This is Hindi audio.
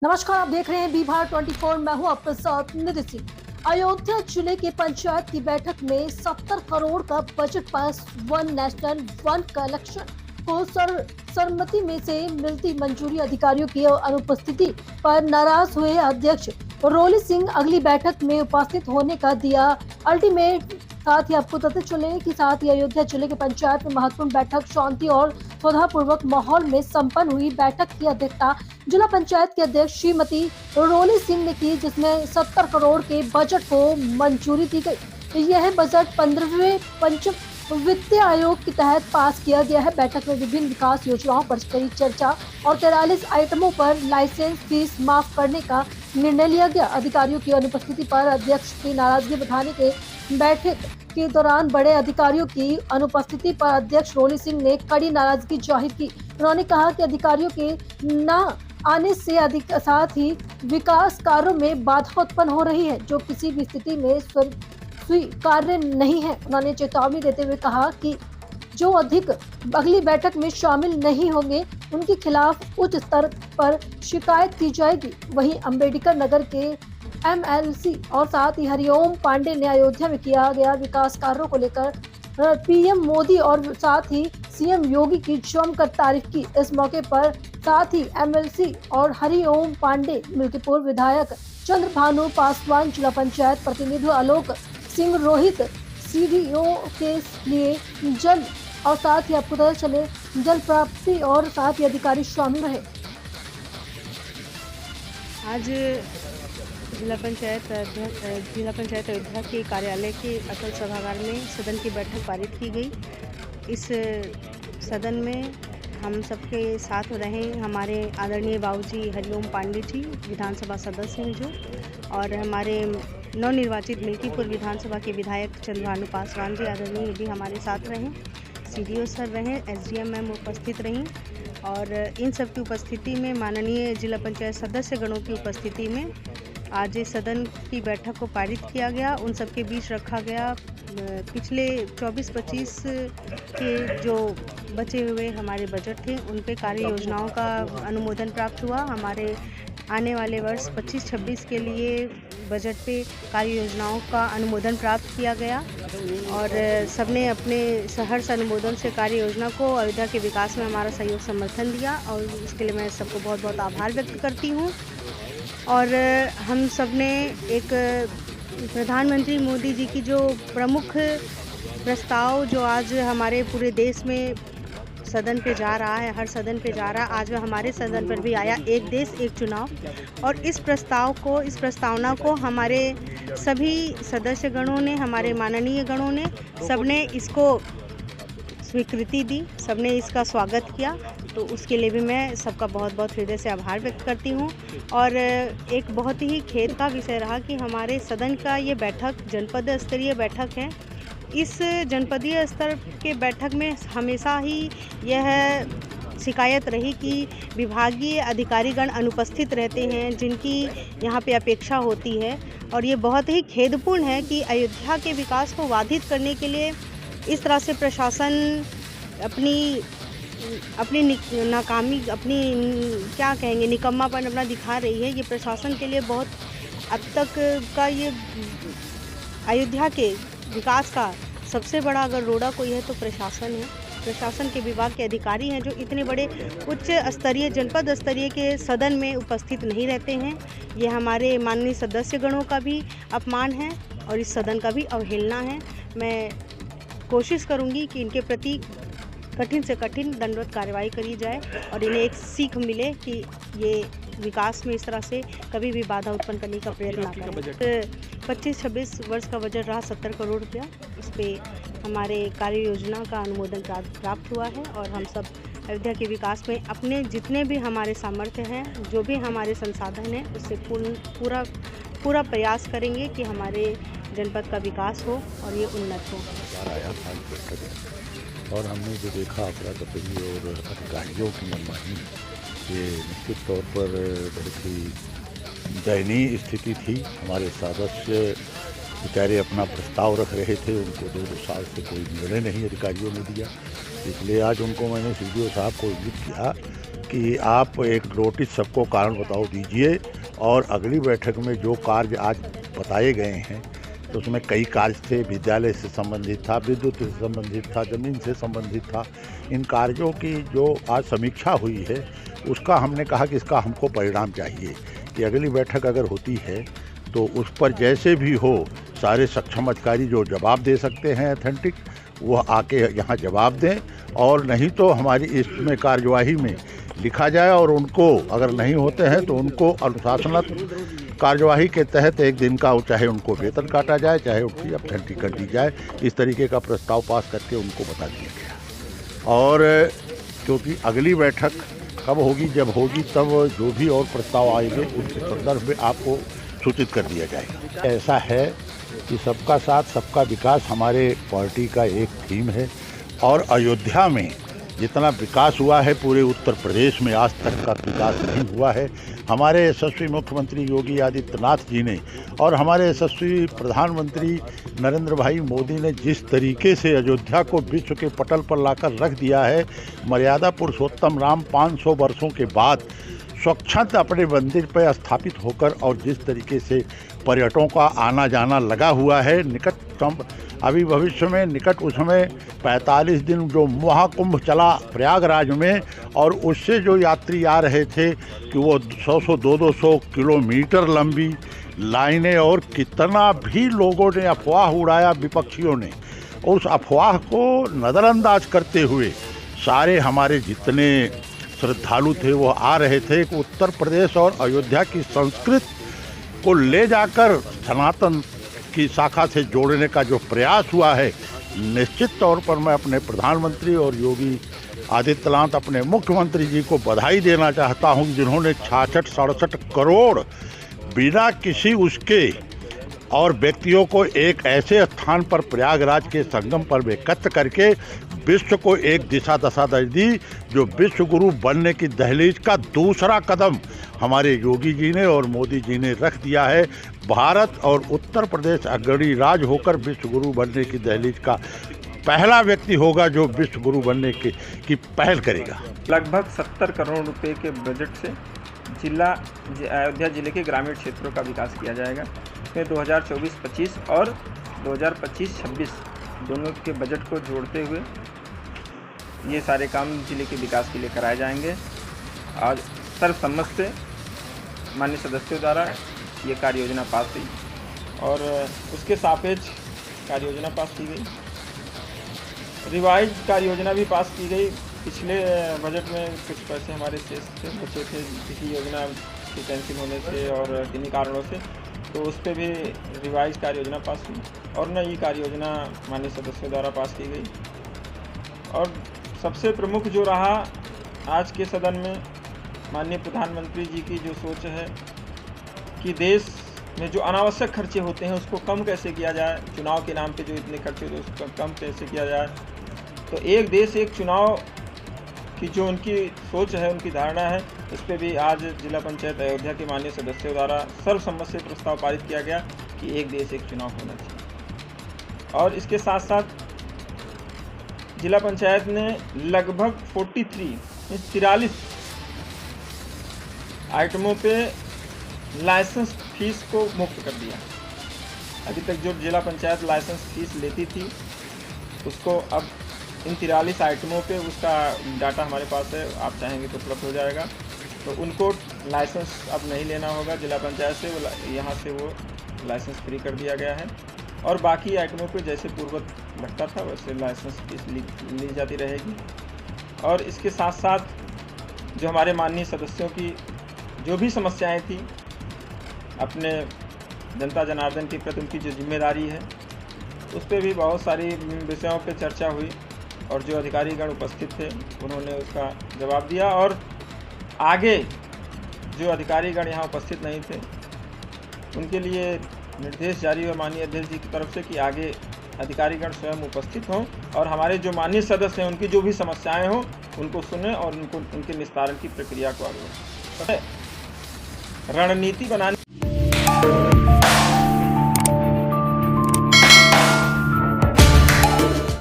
नमस्कार, आप देख रहे हैं बिहार 24। मैं हूं आपके साथ निधि सिंह। अयोध्या जिले के पंचायत की बैठक में 70 करोड़ का budget pass one national one collection को सर्वसम्मति में से मिलती मंजूरी। अधिकारियों की अनुपस्थिति पर नाराज हुए अध्यक्ष रोली सिंह अगली बैठक में उपस्थित होने का दिया अल्टीमेट। साथ ही आपको बताते चले कि साथ ही अयोध्या जिले के पंचायत में महत्वपूर्ण बैठक शांति और सौहार्दपूर्वक माहौल में संपन्न हुई। बैठक की अध्यक्षता जिला पंचायत के अध्यक्ष श्रीमती रोली सिंह ने की, जिसमें 70 करोड़ के बजट को मंजूरी दी गई। यह बजट 15वें पंचम वित्तीय आयोग के तहत पास किया गया है। बैठक में विभिन्न विकास योजनाओं पर करी चर्चा और 43 आइटमों पर लाइसेंस फीस माफ करने का निर्णय लिया गया। अधिकारियों की अनुपस्थिति पर अध्यक्ष की नाराजगी बताने के बैठक के दौरान बड़े अधिकारियों की अनुपस्थिति पर अध्यक्ष रोली सिंह ने कड़ी नाराजगी जाहिर की। उन्होंने कहा कि अधिकारियों के न आने से अधिक साथ ही विकास कार्यों में बाधा उत्पन्न हो रही है, जो किसी भी स्थिति में स्वीकार्य नहीं है। उन्होंने चेतावनी देते हुए कहा कि जो अधिक अगली बैठक में शामिल नहीं होंगे, उनके खिलाफ उच्च स्तर पर शिकायत की जाएगी। वहीं अम्बेडकर नगर के एमएलसी और साथ ही हरिओम पांडे ने अयोध्या में किया गया विकास कार्यों को लेकर पीएम मोदी और साथ ही सीएम योगी की जमकर तारीफ की। इस मौके पर साथ ही एमएलसी और हरिओम पांडे, मिल्कीपुर विधायक चंद्रभानु पासवान, जिला पंचायत प्रतिनिधि आलोक सिंह रोहित, सीडीओ के लिए जल और साथ ही आपको पता चले जल प्राप्ति और साथ ही अधिकारी शामिल रहे। आज जिला पंचायत अयोध्या के कार्यालय के अटल सभागार में सदन की बैठक पारित की गई। इस सदन में हम सबके साथ रहे हमारे आदरणीय बाबूजी हरिओम पांडे जी, विधानसभा सदस्य हैं जो, और हमारे नवनिर्वाचित मिल्कीपुर विधानसभा के विधायक चंद्रभानु पासवान जी आदरणीय भी हमारे साथ रहे, सीडीओ सर रहे, एसडीएम मैम उपस्थित रहीं, और इन सब की उपस्थिति में माननीय जिला पंचायत सदस्य गणों की उपस्थिति में आज सदन की बैठक को पारित किया गया। उन सब के बीच रखा गया पिछले 24-25 के जो बचे हुए हमारे बजट थे, उन पे कार्य योजनाओं का अनुमोदन प्राप्त हुआ। हमारे आने वाले वर्ष 25-26 के लिए बजट पे कार्य योजनाओं का अनुमोदन प्राप्त किया गया और सबने अपने सहर्ष अनुमोदन से कार्य योजना को अयोध्या के विकास में हमारा सहयोग समर्थन दिया, और इसके लिए मैं सबको बहुत बहुत आभार व्यक्त करती हूँ। और हम सब ने एक प्रधानमंत्री मोदी जी की जो प्रमुख प्रस्ताव जो आज हमारे पूरे देश में सदन पे जा रहा है, हर सदन पे जा रहा है, आज वह हमारे सदन पर भी आया, एक देश एक चुनाव। और इस प्रस्तावना को हमारे सभी सदस्य गणों ने, हमारे माननीय गणों ने, सबने इसको स्वीकृति दी, सबने इसका स्वागत किया। तो उसके लिए भी मैं सबका बहुत बहुत हृदय से आभार व्यक्त करती हूँ। और एक बहुत ही खेद का विषय रहा कि हमारे सदन का ये बैठक जनपद स्तरीय बैठक है। इस जनपदीय स्तर के बैठक में हमेशा ही यह शिकायत रही कि विभागीय अधिकारीगण अनुपस्थित रहते हैं, जिनकी यहाँ पे अपेक्षा होती है। और ये बहुत ही खेदपूर्ण है कि अयोध्या के विकास को बाधित करने के लिए इस तरह से प्रशासन अपनी नाकामी, अपनी क्या कहेंगे, निकम्मापन अपना दिखा रही है। ये प्रशासन के लिए बहुत अब तक का ये अयोध्या के विकास का सबसे बड़ा अगर रोड़ा कोई है तो प्रशासन है। प्रशासन के विभाग के अधिकारी हैं जो इतने बड़े उच्च स्तरीय, जनपद स्तरीय के सदन में उपस्थित नहीं रहते हैं। ये हमारे माननीय सदस्य गणों का भी अपमान है और इस सदन का भी अवहेलना है। मैं कोशिश करूंगी कि इनके प्रति कठिन से कठिन दंडवत कार्रवाई करी जाए और इन्हें एक सीख मिले कि ये विकास में इस तरह से कभी भी बाधा उत्पन्न करने का प्रयत्न ना करें। 25-26 वर्ष का बजट रहा 70 करोड़ रुपया। इस पर हमारे कार्य योजना का अनुमोदन प्राप्त हुआ है और हम सब अयोध्या के विकास में अपने जितने भी हमारे सामर्थ्य हैं, जो भी हमारे संसाधन हैं, उससे पूरा प्रयास करेंगे कि हमारे जनपद का विकास हो और ये उन्नत हो। और हमने जो देखा अफरा तफरी और अधिकारियों की मनमानी, ये निश्चित तौर पर बहुत ही दयनीय स्थिति थी। हमारे सदस्य बेचारे अपना प्रस्ताव रख रहे थे, उनको 2 साल से कोई निर्णय नहीं अधिकारियों ने दिया। इसलिए आज उनको मैंने सीडीओ साहब को इंगित किया कि आप एक नोटिस सबको कारण बताओ दीजिए और अगली बैठक में जो कार्य आज बताए गए हैं तो उसमें कई कार्य थे, विद्यालय से संबंधित था, विद्युत से संबंधित था, ज़मीन से संबंधित था। इन कार्यों की जो आज समीक्षा हुई है उसका हमने कहा कि इसका हमको परिणाम चाहिए कि अगली बैठक अगर होती है तो उस पर जैसे भी हो सारे सक्षम अधिकारी जो जवाब दे सकते हैं ऑथेंटिक वह आके यहाँ जवाब दें, और नहीं तो हमारी इसमें कार्यवाही में लिखा जाए और उनको अगर नहीं होते हैं तो उनको अनुशासनात्मक कार्यवाही के तहत एक दिन का चाहे उनको वेतन काटा जाए चाहे उनकी अपथेंटिक कर दी जाए। इस तरीके का प्रस्ताव पास करके उनको बता दिया गया। और क्योंकि अगली बैठक कब होगी, जब होगी तब जो भी और प्रस्ताव आएंगे उसके संदर्भ में आपको सूचित कर दिया जाएगा। ऐसा है कि सबका साथ सबका विकास हमारे पार्टी का एक थीम है और अयोध्या में जितना विकास हुआ है पूरे उत्तर प्रदेश में आज तक का विकास नहीं हुआ है। हमारे यशस्वी मुख्यमंत्री योगी आदित्यनाथ जी ने और हमारे यशस्वी प्रधानमंत्री नरेंद्र भाई मोदी ने जिस तरीके से अयोध्या को विश्व के पटल पर लाकर रख दिया है, मर्यादा पुरुषोत्तम राम 500 वर्षों के बाद स्वच्छंद अपने मंदिर पर स्थापित होकर और जिस तरीके से पर्यटकों का आना जाना लगा हुआ है, अभी भविष्य में निकट उसमें 45 दिन जो महाकुंभ चला प्रयागराज में और उससे जो यात्री आ रहे थे कि वो 100-200 किलोमीटर लंबी लाइनें, और कितना भी लोगों ने अफवाह उड़ाया विपक्षियों ने, उस अफवाह को नज़रअंदाज करते हुए सारे हमारे जितने श्रद्धालु थे वो आ रहे थे कि उत्तर प्रदेश और अयोध्या की संस्कृति को ले जाकर सनातन की शाखा से जोड़ने का जो प्रयास हुआ है, निश्चित तौर पर मैं अपने प्रधानमंत्री और योगी आदित्यनाथ अपने मुख्यमंत्री जी को बधाई देना चाहता हूं, जिन्होंने 66-67 करोड़ बिना किसी उसके और व्यक्तियों को एक ऐसे स्थान पर प्रयागराज के संगम पर एकत्र करके विश्व को एक दिशा दशा दी, जो विश्व गुरु बनने की दहलीज का दूसरा कदम हमारे योगी जी ने और मोदी जी ने रख दिया है। भारत और उत्तर प्रदेश अग्रणी राज्य होकर विश्व गुरु बनने की दहलीज का पहला व्यक्ति होगा जो विश्व गुरु बनने की पहल करेगा। लगभग 70 करोड़ रुपए के बजट से अयोध्या जिले के ग्रामीण क्षेत्रों का विकास किया जाएगा। इसमें 2024-25 और 2025-26 दोनों के बजट को जोड़ते हुए ये सारे काम जिले के विकास के लिए कराए जाएंगे। आज सर्वसम्मत से माननीय सदस्यों द्वारा ये कार्य योजना पास हुई और उसके सापेक्ष कार्य योजना पास की गई। रिवाइज कार्य योजना भी पास की गई। पिछले बजट में कुछ पैसे हमारे शेष से बचे थे किसी योजना के कैंसिल होने से और किन्हीं कारणों से, तो उस पर भी रिवाइज कार्य योजना पास हुई और नई कार्य योजना माननीय सदस्यों द्वारा पास की गई। और सबसे प्रमुख जो रहा आज के सदन में माननीय प्रधानमंत्री जी की जो सोच है कि देश में जो अनावश्यक खर्चे होते हैं उसको कम कैसे किया जाए, चुनाव के नाम पे जो इतने खर्चे होते हैं उसको कम कैसे किया जाए। तो एक देश एक चुनाव की जो उनकी सोच है, उनकी धारणा है, इस पर भी आज जिला पंचायत अयोध्या के माननीय सदस्यों द्वारा सर्वसम्मत से प्रस्ताव पारित किया गया कि एक देश एक चुनाव होना चाहिए। और इसके साथ साथ जिला पंचायत ने लगभग 43 आइटमों पे लाइसेंस फीस को मुक्त कर दिया। अभी तक जो जिला पंचायत लाइसेंस फीस लेती थी उसको अब इन 43 आइटमों पे उसका डाटा हमारे पास है, आप चाहेंगे तो उपलब्ध हो जाएगा। तो उनको लाइसेंस अब नहीं लेना होगा जिला पंचायत से, वो यहाँ से वो लाइसेंस फ्री कर दिया गया है। और बाकी आइटमों पे जैसे पूर्ववत लगता था वैसे लाइसेंस फीस ली जाती रहेगी। और इसके साथ साथ जो हमारे माननीय सदस्यों की जो भी समस्याएं थी, अपने जनता जनार्दन के प्रति उनकी जो जिम्मेदारी है, उस पर भी बहुत सारी विषयों पे चर्चा हुई और जो अधिकारीगण उपस्थित थे उन्होंने उसका जवाब दिया। और आगे जो अधिकारीगण यहाँ उपस्थित नहीं थे उनके लिए निर्देश जारी हुआ माननीय अध्यक्ष जी की तरफ से कि आगे अधिकारीगण स्वयं उपस्थित हों और हमारे जो माननीय सदस्य हैं उनकी जो भी समस्याएं हों उनको सुने और उनके निस्तारण की प्रक्रिया को आगे रणनीति बनाने